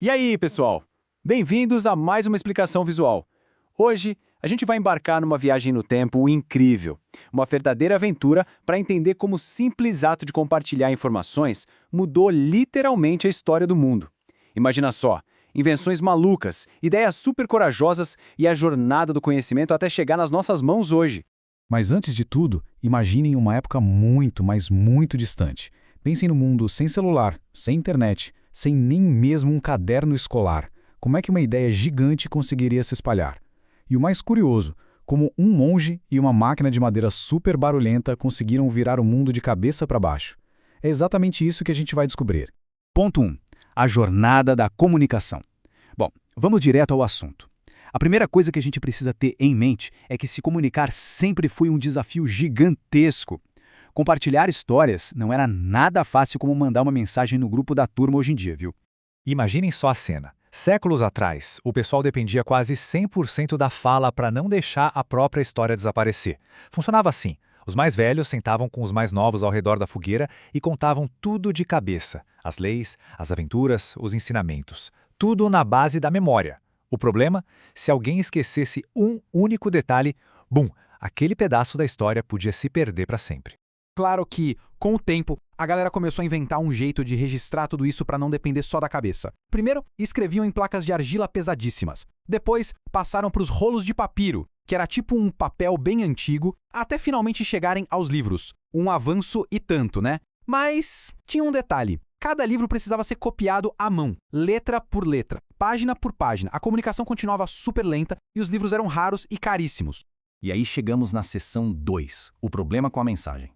E aí, pessoal? Bem-vindos a mais uma explicação visual. Hoje, a gente vai embarcar numa viagem no tempo incrível, uma verdadeira aventura para entender como o simples ato de compartilhar informações mudou literalmente a história do mundo. Imagina só, invenções malucas, ideias super corajosas e a jornada do conhecimento até chegar nas nossas mãos hoje. Mas antes de tudo, imaginem uma época muito, mas muito distante. Pensem no mundo sem celular, sem internet, sem nem mesmo um caderno escolar. Como é que uma ideia gigante conseguiria se espalhar? E o mais curioso, como um monge e uma máquina de madeira super barulhenta conseguiram virar o mundo de cabeça para baixo. É exatamente isso que a gente vai descobrir. Ponto 1. A jornada da comunicação. Bom, vamos direto ao assunto. A primeira coisa que a gente precisa ter em mente é que se comunicar sempre foi um desafio gigantesco. Compartilhar histórias não era nada fácil como mandar uma mensagem no grupo da turma hoje em dia, viu? Imaginem só a cena. Séculos atrás, o pessoal dependia quase 100% da fala para não deixar a própria história desaparecer. Funcionava assim. Os mais velhos sentavam com os mais novos ao redor da fogueira e contavam tudo de cabeça. As leis, as aventuras, os ensinamentos. Tudo na base da memória. O problema? Se alguém esquecesse um único detalhe, bum, aquele pedaço da história podia se perder para sempre. Claro que, com o tempo, a galera começou a inventar um jeito de registrar tudo isso para não depender só da cabeça. Primeiro, escreviam em placas de argila pesadíssimas. Depois, passaram para os rolos de papiro, que era tipo um papel bem antigo, até finalmente chegarem aos livros. Um avanço e tanto, né? Mas tinha um detalhe. Cada livro precisava ser copiado à mão, letra por letra, página por página. A comunicação continuava super lenta e os livros eram raros e caríssimos. E aí chegamos na seção 2, o problema com a mensagem.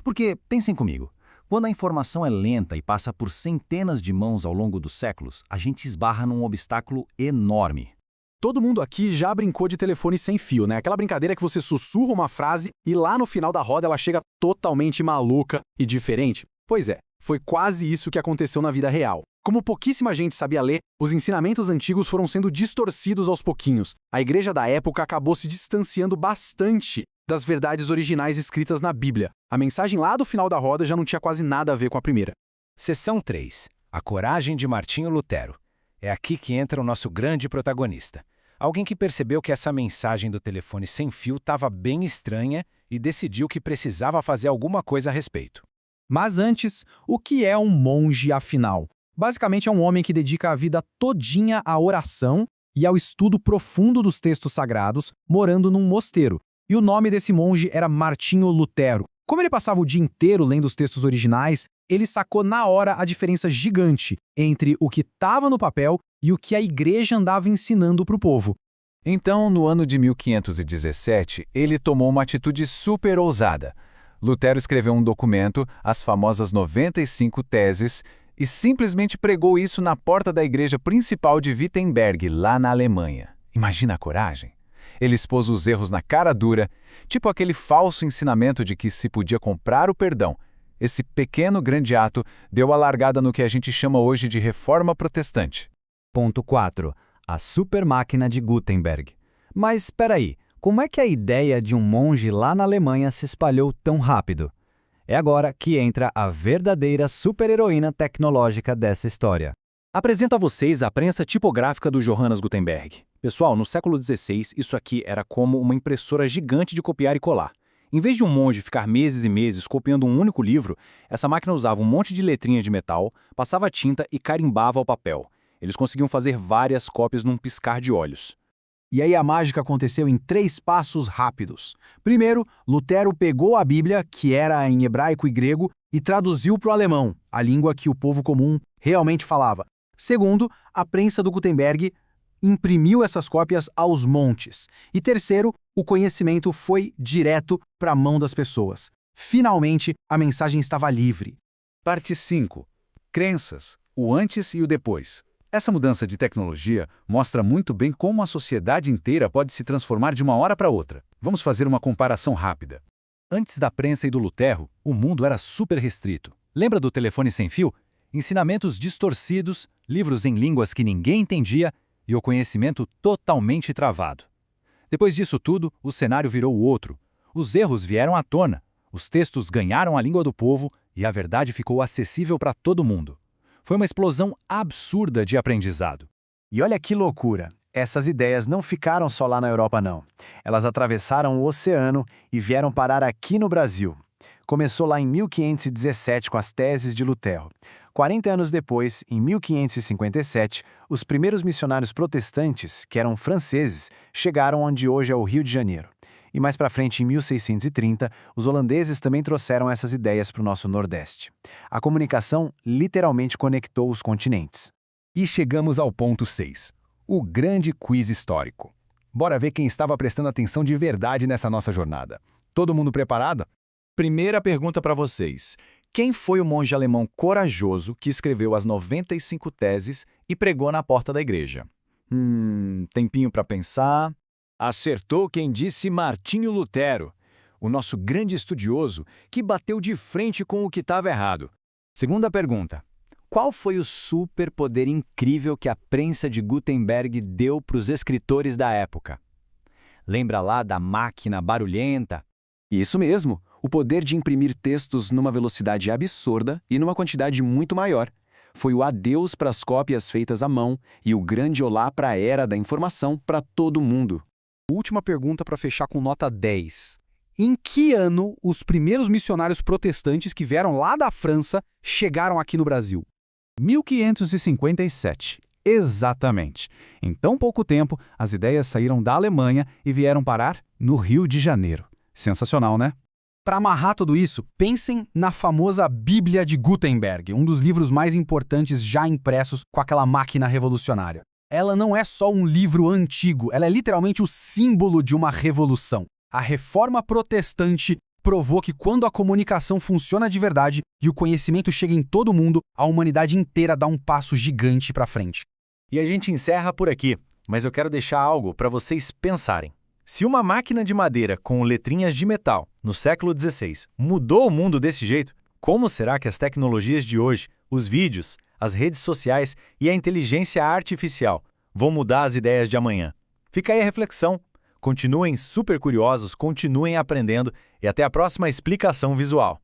Porque, pensem comigo, quando a informação é lenta e passa por centenas de mãos ao longo dos séculos, a gente esbarra num obstáculo enorme. Todo mundo aqui já brincou de telefone sem fio, né? Aquela brincadeira que você sussurra uma frase e lá no final da roda ela chega totalmente maluca e diferente. Pois é, foi quase isso que aconteceu na vida real. Como pouquíssima gente sabia ler, os ensinamentos antigos foram sendo distorcidos aos pouquinhos. A igreja da época acabou se distanciando bastante das verdades originais escritas na Bíblia. A mensagem lá do final da roda já não tinha quase nada a ver com a primeira. Seção 3. A coragem de Martinho Lutero. É aqui que entra o nosso grande protagonista. Alguém que percebeu que essa mensagem do telefone sem fio estava bem estranha e decidiu que precisava fazer alguma coisa a respeito. Mas antes, o que é um monge afinal? Basicamente é um homem que dedica a vida todinha à oração e ao estudo profundo dos textos sagrados, morando num mosteiro. E o nome desse monge era Martinho Lutero. Como ele passava o dia inteiro lendo os textos originais, ele sacou na hora a diferença gigante entre o que estava no papel e o que a igreja andava ensinando para o povo. Então, no ano de 1517, ele tomou uma atitude super ousada. Lutero escreveu um documento, as famosas 95 teses, e simplesmente pregou isso na porta da igreja principal de Wittenberg, lá na Alemanha. Imagina a coragem! Ele expôs os erros na cara dura, tipo aquele falso ensinamento de que se podia comprar o perdão. Esse pequeno grande ato deu a largada no que a gente chama hoje de Reforma Protestante. Ponto 4. A supermáquina de Gutenberg. Mas espera aí, como é que a ideia de um monge lá na Alemanha se espalhou tão rápido? É agora que entra a verdadeira super-heroína tecnológica dessa história. Apresento a vocês a prensa tipográfica do Johannes Gutenberg. Pessoal, no século XVI, isso aqui era como uma impressora gigante de copiar e colar. Em vez de um monge ficar meses e meses copiando um único livro, essa máquina usava um monte de letrinhas de metal, passava tinta e carimbava o papel. Eles conseguiam fazer várias cópias num piscar de olhos. E aí a mágica aconteceu em 3 passos rápidos. Primeiro, Lutero pegou a Bíblia, que era em hebraico e grego, e traduziu para o alemão, a língua que o povo comum realmente falava. Segundo, a prensa do Gutenberg imprimiu essas cópias aos montes. E terceiro, o conhecimento foi direto para a mão das pessoas. Finalmente, a mensagem estava livre. Parte 5. Crenças, o antes e o depois. Essa mudança de tecnologia mostra muito bem como a sociedade inteira pode se transformar de uma hora para outra. Vamos fazer uma comparação rápida. Antes da prensa e do Lutero, o mundo era super restrito. Lembra do telefone sem fio? Ensinamentos distorcidos, livros em línguas que ninguém entendia e o conhecimento totalmente travado. Depois disso tudo, o cenário virou outro. Os erros vieram à tona, os textos ganharam a língua do povo e a verdade ficou acessível para todo mundo. Foi uma explosão absurda de aprendizado. E olha que loucura! Essas ideias não ficaram só lá na Europa, não. Elas atravessaram o oceano e vieram parar aqui no Brasil. Começou lá em 1517 com as teses de Lutero. 40 anos depois, em 1557, os primeiros missionários protestantes, que eram franceses, chegaram onde hoje é o Rio de Janeiro. E mais para frente, em 1630, os holandeses também trouxeram essas ideias para o nosso Nordeste. A comunicação literalmente conectou os continentes. E chegamos ao ponto 6, o grande quiz histórico. Bora ver quem estava prestando atenção de verdade nessa nossa jornada. Todo mundo preparado? Primeira pergunta para vocês. Quem foi o monge alemão corajoso que escreveu as 95 teses e pregou na porta da igreja? Tempinho para pensar. Acertou quem disse Martinho Lutero, o nosso grande estudioso que bateu de frente com o que estava errado. Segunda pergunta. Qual foi o superpoder incrível que a prensa de Gutenberg deu para os escritores da época? Lembra lá da máquina barulhenta? Isso mesmo, o poder de imprimir textos numa velocidade absurda e numa quantidade muito maior. Foi o adeus para as cópias feitas à mão e o grande olá para a era da informação para todo mundo. Última pergunta para fechar com nota 10. Em que ano os primeiros missionários protestantes que vieram lá da França chegaram aqui no Brasil? 1557. Exatamente. Em tão pouco tempo, as ideias saíram da Alemanha e vieram parar no Rio de Janeiro. Sensacional, né? Para amarrar tudo isso, pensem na famosa Bíblia de Gutenberg, um dos livros mais importantes já impressos com aquela máquina revolucionária. Ela não é só um livro antigo, ela é literalmente o símbolo de uma revolução. A Reforma Protestante provou que quando a comunicação funciona de verdade e o conhecimento chega em todo mundo, a humanidade inteira dá um passo gigante para frente. E a gente encerra por aqui, mas eu quero deixar algo para vocês pensarem. Se uma máquina de madeira com letrinhas de metal no século XVI mudou o mundo desse jeito, como será que as tecnologias de hoje, os vídeos, as redes sociais e a inteligência artificial vão mudar as ideias de amanhã? Fica aí a reflexão. Continuem super curiosos, continuem aprendendo e até a próxima explicação visual.